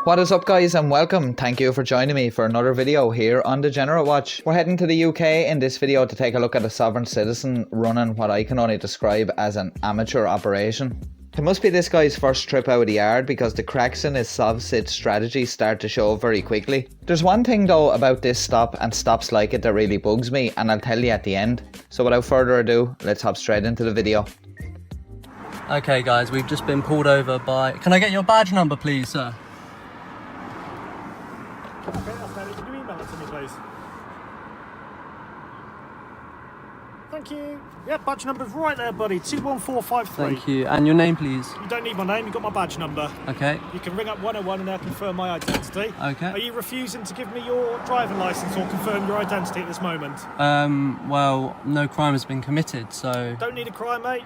What is up, guys, and welcome. Thank you for joining me for another video here on Degenerate Watch. We're heading to the UK in this video to take a look at a sovereign citizen running what I can only describe as an amateur operation. It must be this guy's first trip out of the yard because the cracks in his Subsit strategy start to show very quickly. There's one thing though about this stop and stops like it that really bugs me, and I'll tell you at the end. So without further ado, let's hop straight into the video. Okay guys, we've just been pulled over by... Can I get your badge number please, sir? Okay, that's Danny. Can you email it to me, please? Thank you. Yeah, badge number's right there, buddy. 21453. Thank you. And your name, please? You don't need my name. You've got my badge number. Okay. You can ring up 101 and they'll confirm my identity. Okay. Are you refusing to give me your driving licence or confirm your identity at this moment? Well, no crime has been committed, so... Don't need a crime, mate.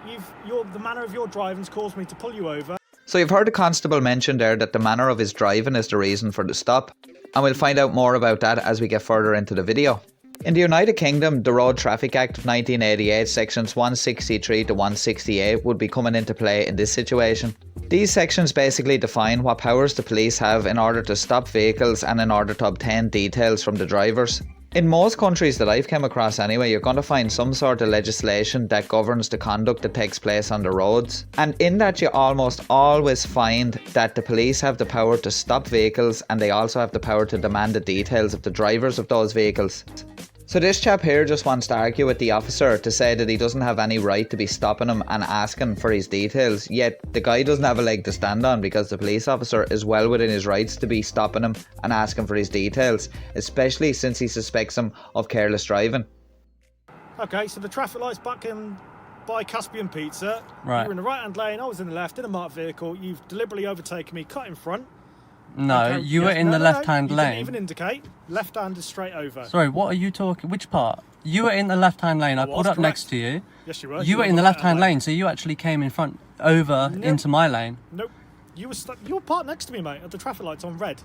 The manner of your driving's caused me to pull you over. So you've heard the constable mention there that the manner of his driving is the reason for the stop, and we'll find out more about that as we get further into the video. In the United Kingdom, the Road Traffic Act of 1988 sections 163 to 168 would be coming into play in this situation. These sections basically define what powers the police have in order to stop vehicles and in order to obtain details from the drivers. In most countries that I've come across anyway, you're going to find some sort of legislation that governs the conduct that takes place on the roads. And in that you almost always find that the police have the power to stop vehicles, and they also have the power to demand the details of the drivers of those vehicles. So this chap here just wants to argue with the officer to say that he doesn't have any right to be stopping him and asking for his details, yet the guy doesn't have a leg to stand on because the police officer is well within his rights to be stopping him and asking for his details, especially since he suspects him of careless driving. Okay, so the traffic light's back in by Caspian Pizza. Right. You were in the right-hand lane, I was in the left, in a marked vehicle. You've deliberately overtaken me, cut in front. No, Okay, you were in the left-hand you lane. didn't even indicate. Left hand is straight over. Sorry, what are you talking... Which part? You were in the left-hand lane. I was pulled up correct. next to you. Yes, you were. You were in the left-hand lane, so you actually came in front, over into my lane. Nope. You were parked next to me, mate, at the traffic lights on red.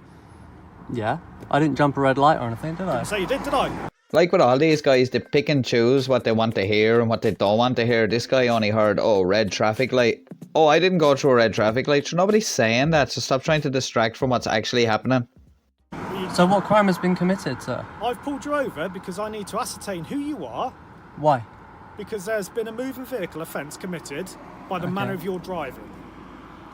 Yeah. I didn't jump a red light or anything, did I? So you did I? Like with all these guys, they pick and choose what they want to hear and what they don't want to hear. This guy only heard, oh, red traffic light. Oh, I didn't go through a red traffic light. So nobody's saying that, so stop trying to distract from what's actually happening. So what crime has been committed, sir? I've pulled you over because I need to ascertain who you are, Why? because there's been a moving vehicle offence committed by the manner of your driving.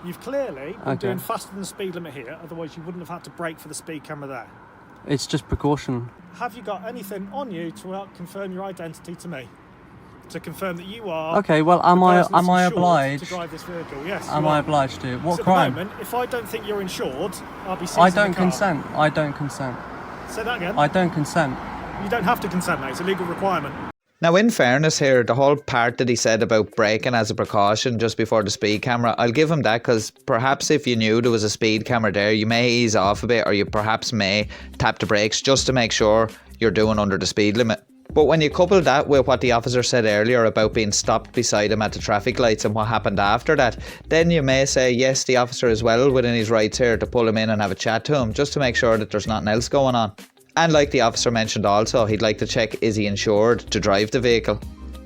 You've clearly been doing faster than the speed limit here, otherwise you wouldn't have had to brake for the speed camera there. It's just precaution. Have you got anything on you to confirm your identity to me? To confirm that you are... Okay, well, am I obliged? To drive this vehicle, yes. Am I obliged to? What So crime? At the moment, if I don't think you're insured, I'll be seizing I don't the car. consent. I don't consent. Say that again. I don't consent. You don't have to consent, mate. It's a legal requirement. Now, in fairness here, the whole part that he said about braking as a precaution just before the speed camera, I'll give him that, because perhaps if you knew there was a speed camera there, you may ease off a bit, or you perhaps may tap the brakes just to make sure you're doing under the speed limit. But when you couple that with what the officer said earlier about being stopped beside him at the traffic lights and what happened after that, then you may say, yes, the officer is well within his rights here to pull him in and have a chat to him, just to make sure that there's nothing else going on. And like the officer mentioned also, he'd like to check, is he insured to drive the vehicle?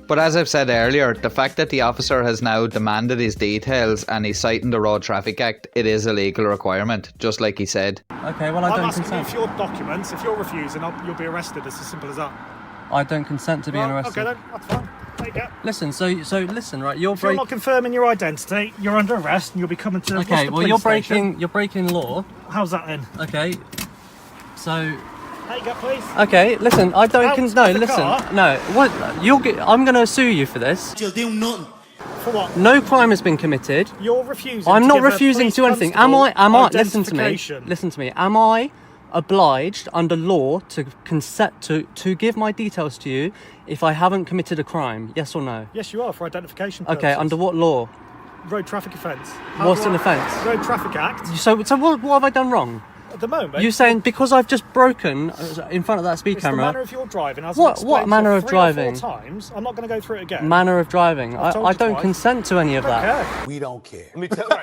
But as I've said earlier, the fact that the officer has now demanded his details and he's citing the Road Traffic Act, it is a legal requirement, just like he said. Okay, well, I I'm don't asking consent. you for your documents. If you're refusing, you'll be arrested. It's as simple as that. I don't consent to being arrested. Okay then, that's fine. There you go. Listen, so listen, right? You're If you're not confirming your identity, you're under arrest and you'll be coming to Okay, the well, police station. you're breaking law. How's that then? Okay, so. There you go, please. Okay, listen, I don't Out of the car. no. What? You'll get. I'm gonna sue you for this. You'll do nothing. For what? No crime has been committed. You're refusing. I'm to not give a refusing police to anything. Am I? Listen to me. identification. Listen to me. Am I obliged under law to consent to give my details to you if I haven't committed a crime? Yes or no? Yes, you are, for identification purposes. Okay. Under what law? Road traffic offence. What's an offence? Road Traffic Act. So what have I done wrong? At the moment, You saying because I've just broken in front of that speed it's the camera? manner of your driving. As What- I've explained what to you manner of 3 or 4 driving? times. I'm not going to go through it again. Manner of driving. I've told I you don't twice. consent to any of I don't that. care. We don't care.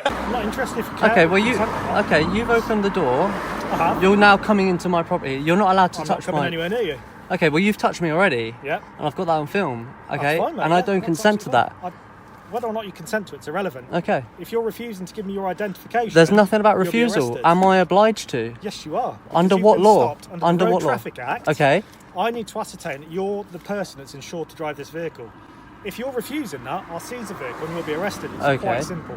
I'm not interested if you care. Okay, well you've opened the door. I have. You're now coming into my property. You're not allowed to I'm not touch coming my. anywhere near you. Okay, well you've touched me already. Yeah. And I've got that on film. Okay, That's fine, mate. and I Yeah, don't that's consent to absolutely that. fine. Whether or not you consent to it's irrelevant. Okay. If you're refusing to give me your identification... There's nothing about you'll be refusal. arrested. Am I obliged to? Yes, you are. Under You've what been law? stopped Under the Road what law? Traffic Act. Okay. I need to ascertain that you're the person that's insured to drive this vehicle. If you're refusing that, I'll seize the vehicle and you'll be arrested. It's Okay. quite simple.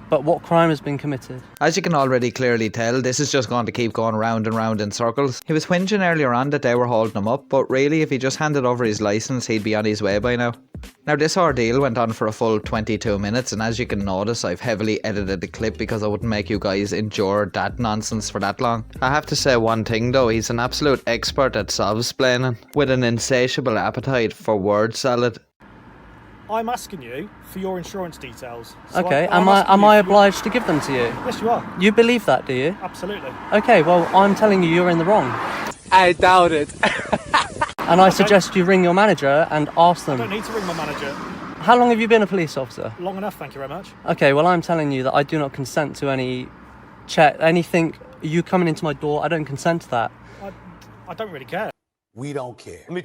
But what crime has been committed? As you can already clearly tell, this is just going to keep going round and round in circles. He was whinging earlier on that they were holding him up, but really if he just handed over his licence, he'd be on his way by now. Now this ordeal went on for a full 22 minutes, and as you can notice, I've heavily edited the clip because I wouldn't make you guys endure that nonsense for that long. I have to say one thing though, he's an absolute expert at subsplaining, with an insatiable appetite for word salad. I'm asking you for your insurance details. So Okay, I'm am I obliged to give them to you? Yes, you are. You believe that, do you? Absolutely. Okay, well, I'm telling you, you're in the wrong. I doubt it. And I suggest you ring your manager and ask I them. don't need to ring my manager. How long have you been a police officer? Long enough, thank you very much. Okay, well, I'm telling you that I do not consent to any anything. You coming into my door, I don't consent to that. I don't really care. We don't care. Let me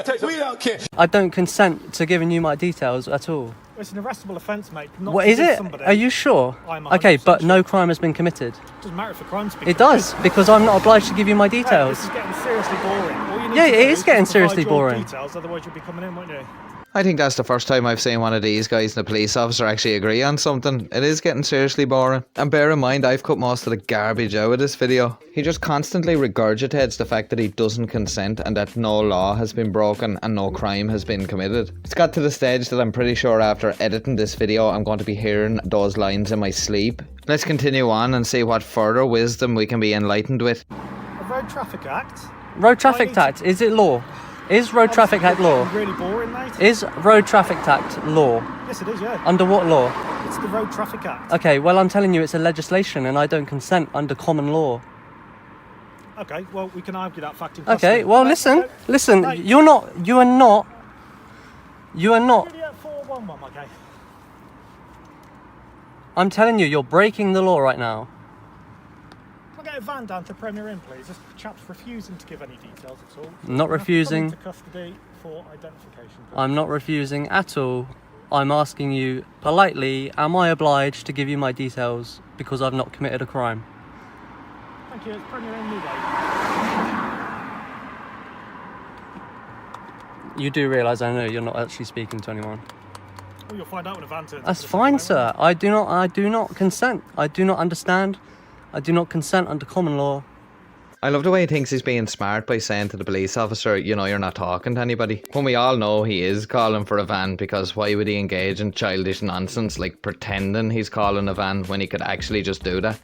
tell you. We don't care. I don't consent to giving you my details at all. It's an arrestable offence, mate. Not What to is give it? somebody. Are you sure? I'm Okay, 100% but sure. no crime has been committed. Doesn't matter if a crime's been It does, because I'm not obliged to give you my Hey, details. this is getting seriously boring. All you need Yeah, to it do is getting provide seriously your boring. Details, otherwise you'll be coming in, won't you? I think that's the first time I've seen one of these guys and a police officer actually agree on something. It is getting seriously boring. And bear in mind, I've cut most of the garbage out of this video. He just constantly regurgitates the fact that he doesn't consent and that no law has been broken and no crime has been committed. It's got to the stage that I'm pretty sure after editing this video, I'm going to be hearing those lines in my sleep. Let's continue on and see what further wisdom we can be enlightened with. A Road Traffic Act? Road Traffic Act, is it law? Is Road Traffic Act law? Really boring, mate. Is Road Traffic Act law? Yes, it is, yeah. Under what law? It's the Road Traffic Act. Okay, well, I'm telling you, it's a legislation and I don't consent under common law. Okay, well, we can argue that fact in Okay, custody. well, Right, listen, okay. listen, Right. you are not. Juliet 411, okay. I'm telling you, you're breaking the law right now. Can I get a van down to Premier Inn, please? This chap's refusing to give any details at all. Not We'll have to refusing. come into custody for identification. I'm not refusing at all. I'm asking you politely, am I obliged to give you my details because I've not committed a crime? Thank you, it's Premier Inn Newgate. You do realise I know you're not actually speaking to anyone. Well, you'll find out when a van turns That's up. fine, sir. I do not consent. I do not understand. I do not consent under common law. I love the way he thinks he's being smart by saying to the police officer, you know, you're not talking to anybody. When we all know he is calling for a van, because why would he engage in childish nonsense like pretending he's calling a van when he could actually just do that?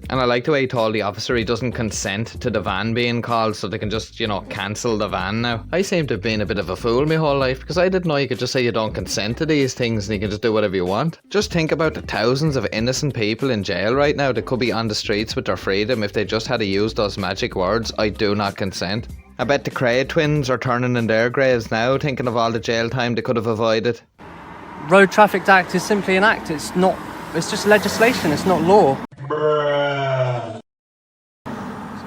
And I like the way he told the officer he doesn't consent to the van being called so they can just, you know, cancel the van now. I seem to have been a bit of a fool my whole life because I didn't know you could just say you don't consent to these things and you can just do whatever you want. Just think about the thousands of innocent people in jail right now that could be on the streets with their freedom if they just had to use those magic words, I do not consent. I bet the Cray twins are turning in their graves now thinking of all the jail time they could have avoided. Road Traffic Act is simply an act. It's just legislation. It's not law.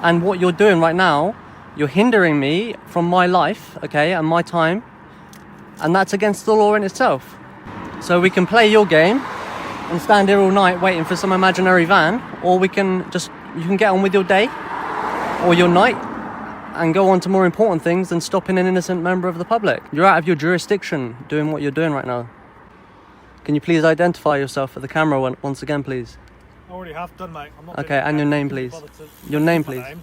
And what you're doing right now, you're hindering me from my life, okay, and my time. And that's against the law in itself. So we can play your game and stand here all night waiting for some imaginary van, or you can get on with your day or your night and go on to more important things than stopping an innocent member of the public. You're out of your jurisdiction doing what you're doing right now. Can you please identify yourself for the camera once again, please? I already have done, mate. I'm not Okay, doing and it your again. name, Didn't please. bother to Your name, use my please. name.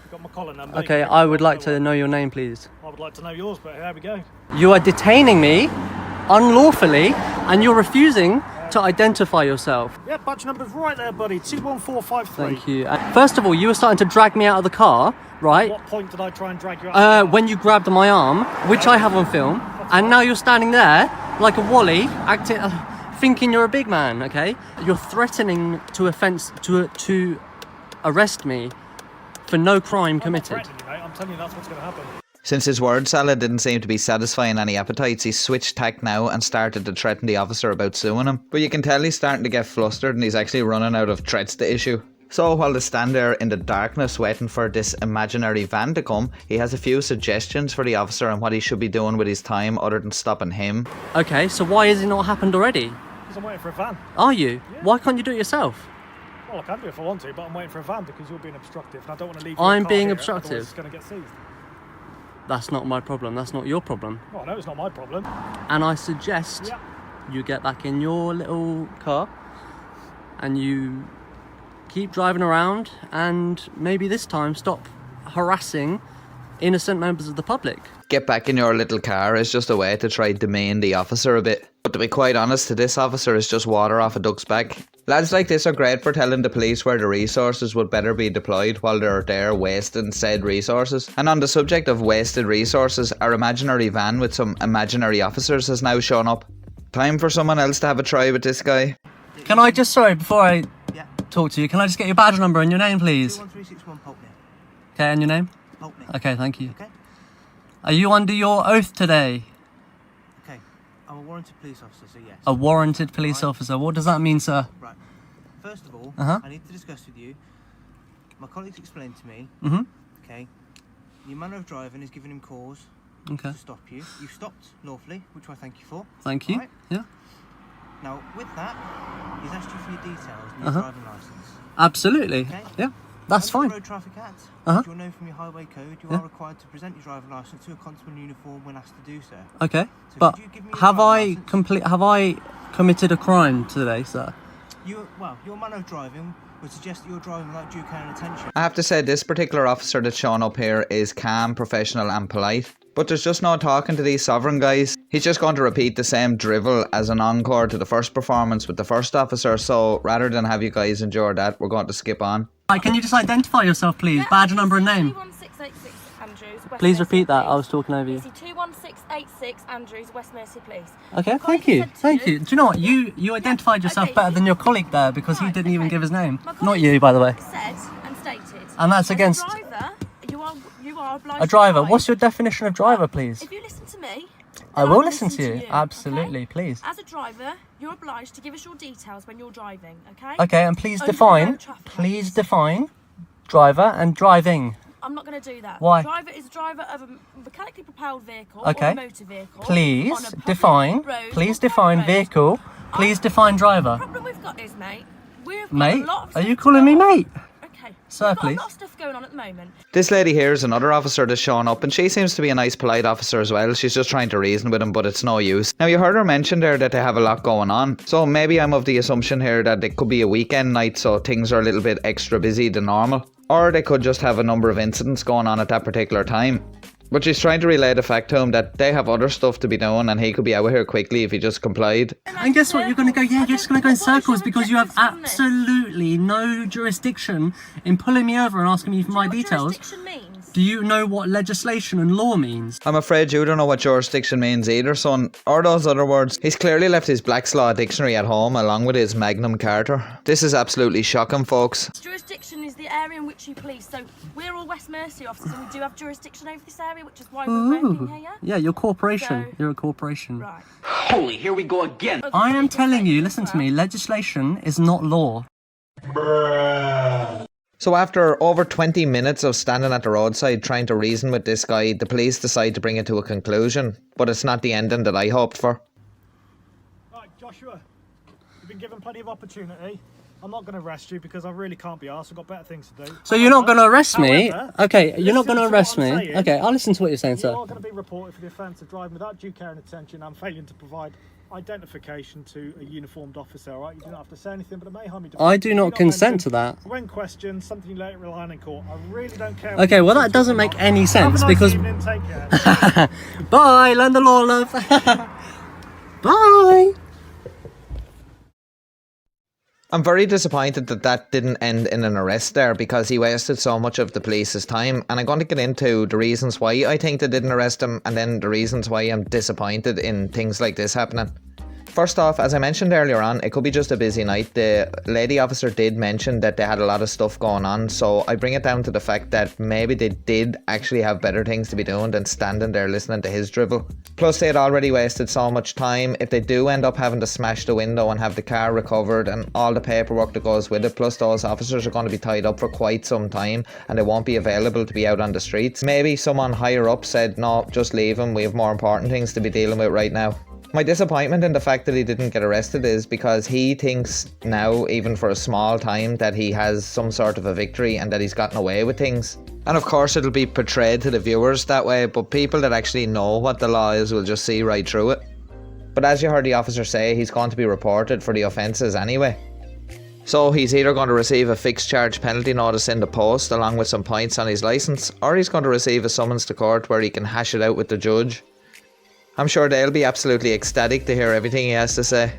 You've got my collar number. Okay, You can I would like go to know your name, please. I would like to know yours, but here we go. You are detaining me unlawfully and you're refusing to identify yourself. Yeah, badge number's right there, buddy. 21453. Thank you. First of all, you were starting to drag me out of the car, right? What point did I try and drag you out? When you grabbed my arm, which I have on film, and now you're standing there like a wally, acting, thinking you're a big man. Okay, you're threatening to arrest me for no crime I'm not committed. threatening you, mate. I'm telling you that's what's going to happen. Since his word salad didn't seem to be satisfying any appetites, he switched tack now and started to threaten the officer about suing him. But you can tell he's starting to get flustered and he's actually running out of threats to issue. So while they stand there in the darkness waiting for this imaginary van to come, he has a few suggestions for the officer on what he should be doing with his time other than stopping him. Okay, so why has it not happened already? Because I'm waiting for a van. Are you? Yeah. Why can't you do it yourself? Well, I can do it if I want to, but I'm waiting for a van because you're being obstructive and I don't want to leave I'm your car being here, obstructive? otherwise it's going to get seized. That's not my problem. That's not your problem. Well, I know it's not my problem. And I suggest you get back in your little car and you keep driving around and maybe this time stop harassing innocent members of the public. Get back in your little car is just a way to try demean the officer a bit. But to be quite honest, to this officer is just water off a duck's back. Lads like this are great for telling the police where the resources would better be deployed while they're there wasting said resources. And on the subject of wasted resources, our imaginary van with some imaginary officers has now shown up. Time for someone else to have a try with this guy. Can I just, sorry, before I talk to you, can I just get your badge number and your name, please? 21361 Pulteney. Okay, and your name? Pulteney. Okay, thank you. Okay. Are you under your oath today? Okay. I'm a warranted police officer, so yes. A warranted police officer. What does that mean, sir? Right. First of all, Uh-huh. I need to discuss with you. My colleagues explained to me. Mm-hmm. Okay. Your manner of driving is giving him cause Okay. to stop you. You've stopped lawfully, which I thank you for. Thank you. Alright? Yeah. Now, with that, he's asked you for your details and your driving license. Absolutely. Okay. Yeah. That's Under fine. the Road Traffic Act, Uh-huh. as you'll know from your highway code, you Yeah. are required to present your driving license to a constable in uniform when asked to do so. Okay. So But could you give me your have driving I license? have I committed a crime today, sir? Your manner of driving would suggest that you're driving without due care and attention. I have to say this particular officer that's shown up here is calm, professional and polite. But there's just no talking to these sovereign guys. He's just going to repeat the same drivel as an encore to the first performance with the first officer, so rather than have you guys endure that, we're going to skip on. Right, can you just identify yourself, please? Badge number and name. 21686 Andrews, West Please Mercia repeat that. Police. I was talking over you. 21686 Andrews, West Mercia Police. Okay, Colleague thank you. said to Thank you. Do you know what? You identified yourself okay, better than your colleague there because he Right, didn't even okay. give his name. My Not colleague you, by the way. Said and stated. And that's as against- a driver, you are obliged A driver. to drive. What's your definition of driver, please? If you listen to me, I then will I'll listen to you. okay? Absolutely, please. As a driver, you're obliged to give us your details when you're driving, okay? Okay, and please Under the define. road traffic Please acts. define driver and driving. I'm not going to do that. Why? Driver is a driver of a mechanically propelled vehicle Okay. or a motor vehicle. on Please a public define. road Please or define private road. vehicle. Please define driver. The problem we've got is, mate, we've got Mate, a lot of are stuff you calling me going on. mate? Okay. Sir, We've got please. a lot of stuff going on at the moment. This lady here is another officer that's shown up, and she seems to be a nice, polite officer as well. She's just trying to reason with him, but it's no use. Now, you heard her mention there that they have a lot going on, so maybe I'm of the assumption here that it could be a weekend night, so things are a little bit extra busy than normal. Or they could just have a number of incidents going on at that particular time. But she's trying to relay the fact to him that they have other stuff to be doing and he could be out here quickly if he just complied. And guess what? You're going to go, yeah, you're just going to go in circles because you have objectives from this? absolutely no jurisdiction in pulling me over and asking me for my Do you know what details. jurisdiction means? Do you know what legislation and law means? I'm afraid you don't know what jurisdiction means either, son. Or those other words. He's clearly left his Black's Law dictionary at home along with his Magnum Carter. This is absolutely shocking, folks. Jurisdiction is the area in which you police. So we're all West Mercia officers and we do have jurisdiction over this area, which is why we're working here, yeah? Yeah, you're a corporation. So- You're a corporation. Right. Holy, here we go again. I am telling you, listen to me, legislation is not law. So after over 20 minutes of standing at the roadside trying to reason with this guy, the police decide to bring it to a conclusion. But it's not the ending that I hoped for. Right, Joshua, you've been given plenty of opportunity. I'm not going to arrest you because I really can't be arsed. I've got better things to do. So you're not going to arrest me? However, Okay, you're not listen going to to arrest what me? I'm saying. Okay, I'll listen to what you're saying, You sir. are going to be reported for the offence of driving without due care and attention and failing to provide identification to a uniformed officer, alright? You do not have to say anything, but it may harm you. I do not consent to that. When questioned, something you later rely on in court. I really don't care. Okay, well that doesn't make any sense because... Evening, take care. Bye, learn the law, love. Bye. I'm very disappointed that that didn't end in an arrest there because he wasted so much of the police's time, and I'm going to get into the reasons why I think they didn't arrest him and then the reasons why I'm disappointed in things like this happening. First off, as I mentioned earlier on, it could be just a busy night. The lady officer did mention that they had a lot of stuff going on, so I bring it down to the fact that maybe they did actually have better things to be doing than standing there listening to his drivel. Plus, they had already wasted so much time. If they do end up having to smash the window and have the car recovered and all the paperwork that goes with it, plus those officers are going to be tied up for quite some time and they won't be available to be out on the streets. Maybe someone higher up said, no, just leave him, we have more important things to be dealing with right now. My disappointment in the fact that he didn't get arrested is because he thinks now, even for a small time, that he has some sort of a victory and that he's gotten away with things. And of course it'll be portrayed to the viewers that way, but people that actually know what the law is will just see right through it. But as you heard the officer say, he's going to be reported for the offences anyway. So he's either going to receive a fixed charge penalty notice in the post along with some points on his licence, or he's going to receive a summons to court where he can hash it out with the judge. I'm sure they'll be absolutely ecstatic to hear everything he has to say.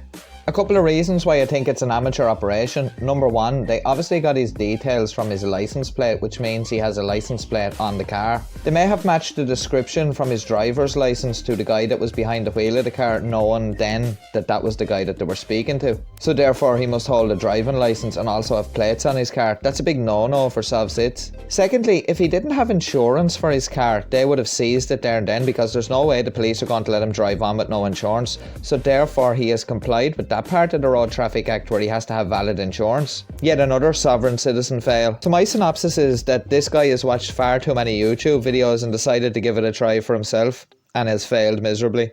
A couple of reasons why I think it's an amateur operation. Number one, they obviously got his details from his license plate, which means he has a license plate on the car. They may have matched the description from his driver's license to the guy that was behind the wheel of the car, knowing then that that was the guy that they were speaking to. So therefore he must hold a driving license and also have plates on his car. That's a big no-no for Subsplaining. Secondly, if he didn't have insurance for his car, they would have seized it there and then, because there's no way the police are going to let him drive on with no insurance. So therefore he has complied with that part of the Road Traffic Act where he has to have valid insurance. Yet another sovereign citizen fail. So my synopsis is that this guy has watched far too many YouTube videos and decided to give it a try for himself, and has failed miserably.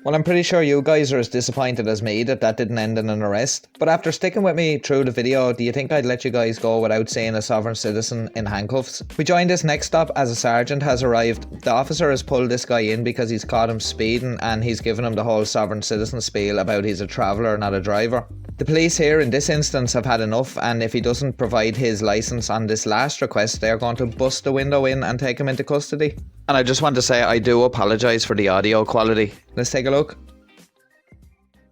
Well, I'm pretty sure you guys are as disappointed as me that that didn't end in an arrest. But after sticking with me through the video, do you think I'd let you guys go without seeing a sovereign citizen in handcuffs? We joined this next stop as a sergeant has arrived. The officer has pulled this guy in because he's caught him speeding and he's given him the whole sovereign citizen spiel about he's a traveller, not a driver. The police here in this instance have had enough, and if he doesn't provide his licence on this last request, they're going to bust the window in and take him into custody. And I just want to say I do apologise for the audio quality. Let's take a look.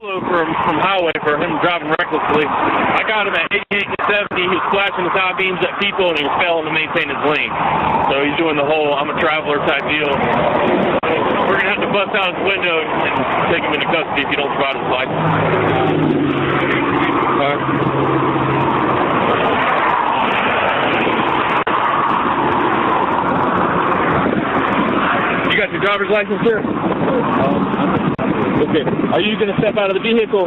From highway for him driving recklessly. I got him at 88 and 70. He was flashing his high beams at people and he was failing to maintain his lane. So he's doing the whole I'm a traveler type deal. So we're going to have to bust out his window and take him into custody if he don't provide his license. You got your driver's license, sir? Okay. Are you going to step out of the vehicle?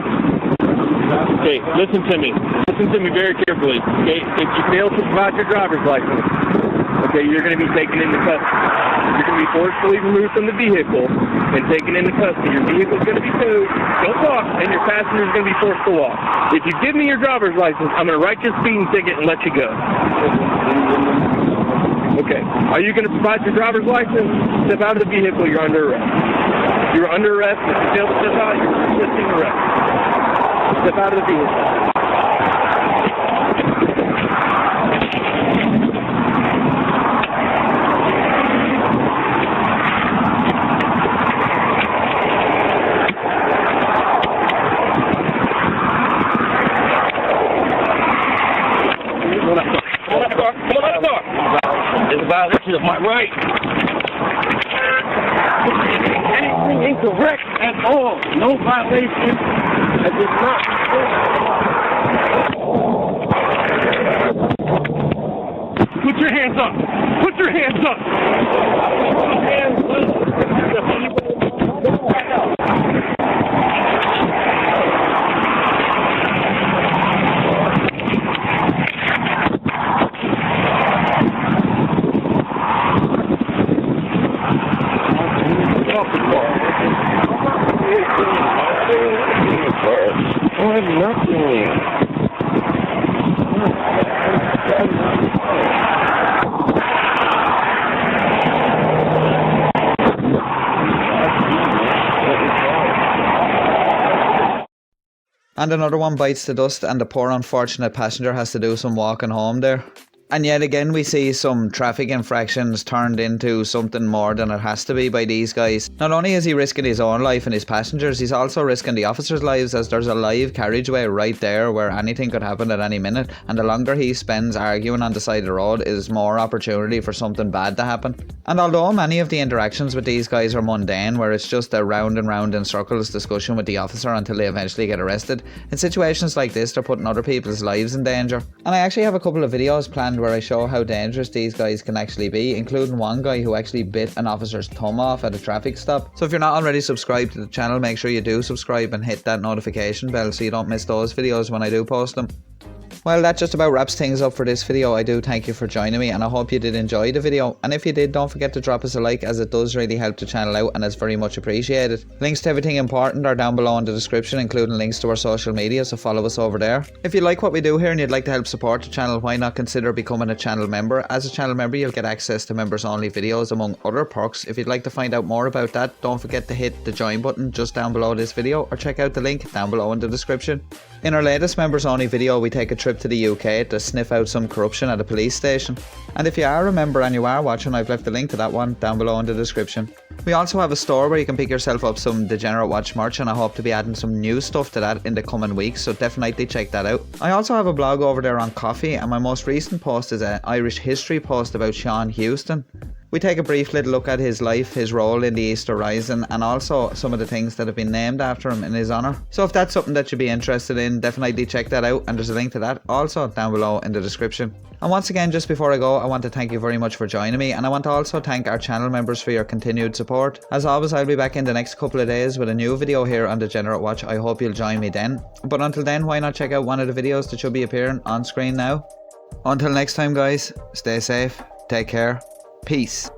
Okay, listen to me. Listen to me very carefully. Okay, if you fail to provide your driver's license, okay, you're going to be taken into custody. You're going to be forcefully removed from the vehicle and taken into custody. Your vehicle's going to be towed. Don't walk, and your passenger's going to be forced to walk. If you give me your driver's license, I'm going to write your speeding ticket and let you go. Okay. Are you going to provide your driver's license? Step out of the vehicle. You're under arrest. You're under arrest. If you fail to step out, you're resisting arrest. Step out of the vehicle. It's a violation of my right. Anything incorrect at all. No violation. That is not. Put your hands up. Put your hands up. And another one bites the dust and the poor unfortunate passenger has to do some walking home there. And yet again we see some traffic infractions turned into something more than it has to be by these guys. Not only is he risking his own life and his passengers, he's also risking the officers' lives, as there's a live carriageway right there where anything could happen at any minute, and the longer he spends arguing on the side of the road is more opportunity for something bad to happen. And although many of the interactions with these guys are mundane, where it's just a round and round in circles discussion with the officer until they eventually get arrested, in situations like this they're putting other people's lives in danger. And I actually have a couple of videos planned where I show how dangerous these guys can actually be, including one guy who actually bit an officer's thumb off at a traffic stop. So if you're not already subscribed to the channel, make sure you do subscribe and hit that notification bell so you don't miss those videos when I do post them. Well, that just about wraps things up for this video. I do thank you for joining me, and I hope you did enjoy the video. And if you did, don't forget to drop us a like, as it does really help the channel out and is very much appreciated. Links to everything important are down below in the description, including links to our social media, so follow us over there. If you like what we do here and you'd like to help support the channel, why not consider becoming a channel member? As a channel member, you'll get access to members only videos among other perks. If you'd like to find out more about that, don't forget to hit the join button just down below this video, or check out the link down below in the description. In our latest members only video, we take a trip to the UK to sniff out some corruption at a police station. And if you are a member and you are watching, I've left the link to that one down below in the description. We also have a store where you can pick yourself up some Degenerate watch merch, and I hope to be adding some new stuff to that in the coming weeks, so definitely check that out. I also have a blog over there on coffee, and my most recent post is an Irish history post about Sean Houston. We take a brief little look at his life, his role in the Easter Rising, and also some of the things that have been named after him in his honour. So if that's something that you'd be interested in, definitely check that out, and there's a link to that also down below in the description. And once again, just before I go, I want to thank you very much for joining me, and I want to also thank our channel members for your continued support. As always, I'll be back in the next couple of days with a new video here on Degenerate Watch. I hope you'll join me then. But until then, why not check out one of the videos that should be appearing on screen now. Until next time guys, stay safe, take care, peace.